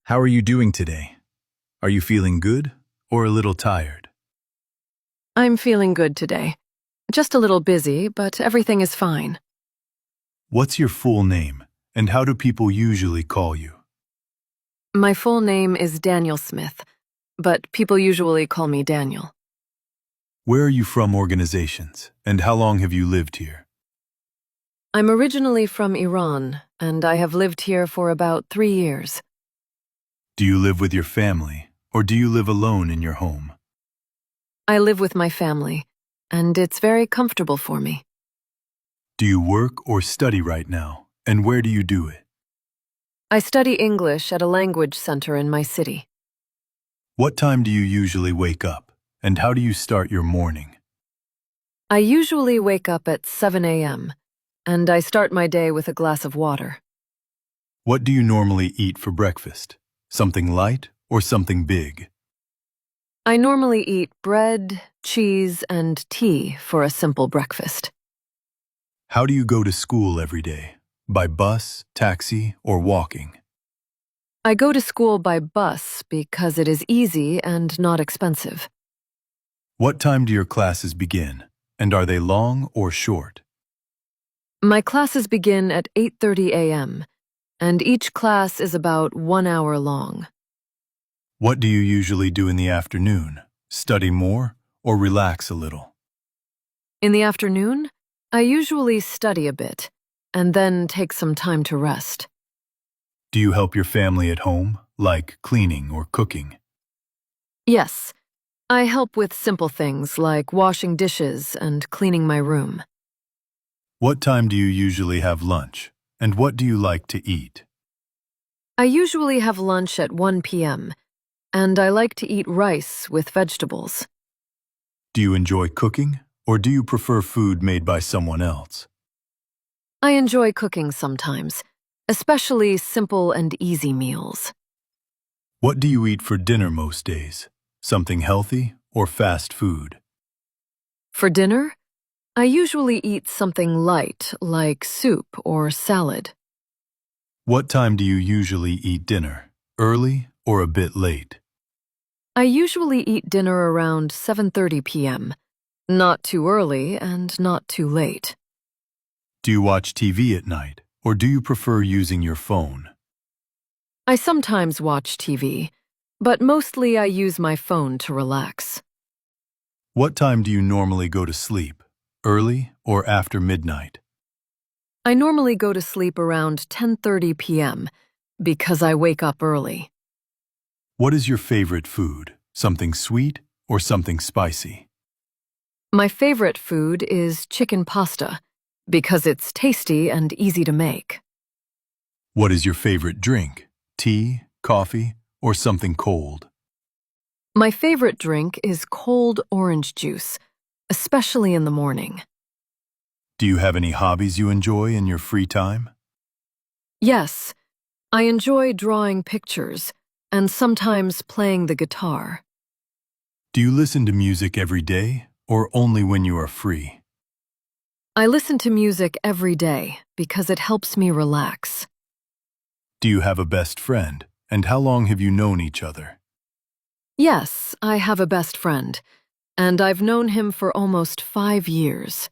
How are you doing today? Are you feeling good or a little tired? I'm feeling good today. Just a little busy, but everything is fine. What's your full name, and how do people usually call you? My full name is Daniel Smith, but people usually call me Daniel. Where are you from organizations, and how long have you lived here? I'm originally from Iran, and I have lived here for about 3 years. Do you live with your family, or do you live alone in your home? I live with my family, and it's very comfortable for me. Do you work or study right now, and where do you do it? I study English at a language center in my city. What time do you usually wake up, and how do you start your morning? I usually wake up at 7 a.m., and I start my day with a glass of water. What do you normally eat for breakfast? Something light or something big? I normally eat bread, cheese, and tea for a simple breakfast. How do you go to school every day? By bus, taxi, or walking? I go to school by bus because it is easy and not expensive. What time do your classes begin, and are they long or short? My classes begin at 8:30 a.m., and each class is about 1 hour long. What do you usually do in the afternoon? Study more or relax a little? In the afternoon, I usually study a bit, and then take some time to rest. Do you help your family at home, like cleaning or cooking? Yes, I help with simple things like washing dishes and cleaning my room. What time do you usually have lunch, and what do you like to eat? I usually have lunch at 1 p.m., and I like to eat rice with vegetables. Do you enjoy cooking, or do you prefer food made by someone else? I enjoy cooking sometimes, especially simple and easy meals. What do you eat for dinner most days? Something healthy or fast food? For dinner, I usually eat something light like soup or salad. What time do you usually eat dinner? Early or a bit late? I usually eat dinner around 7:30 p.m., not too early and not too late. Do you watch TV at night, or do you prefer using your phone? I sometimes watch TV, but mostly I use my phone to relax. What time do you normally go to sleep? Early or after midnight? I normally go to sleep around 10:30 p.m. because I wake up early. What is your favorite food? Something sweet or something spicy? My favorite food is chicken pasta because it's tasty and easy to make. What is your favorite drink? Tea, coffee, or something cold? My favorite drink is cold orange juice, especially in the morning. Do you have any hobbies you enjoy in your free time? Yes, I enjoy drawing pictures and sometimes playing the guitar. Do you listen to music every day or only when you are free? I listen to music every day because it helps me relax. Do you have a best friend, and how long have you known each other? Yes, I have a best friend, and I've known him for almost 5 years.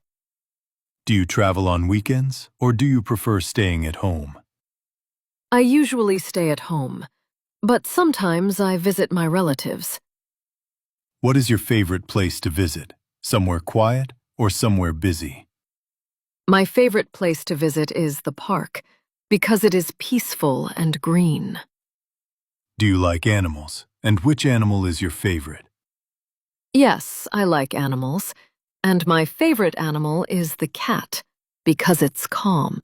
Do you travel on weekends, or do you prefer staying at home? I usually stay at home, but sometimes I visit my relatives. What is your favorite place to visit? Somewhere quiet or somewhere busy? My favorite place to visit is the park because it is peaceful and green. Do you like animals, and which animal is your favorite? Yes, I like animals, and my favorite animal is the cat because it's calm.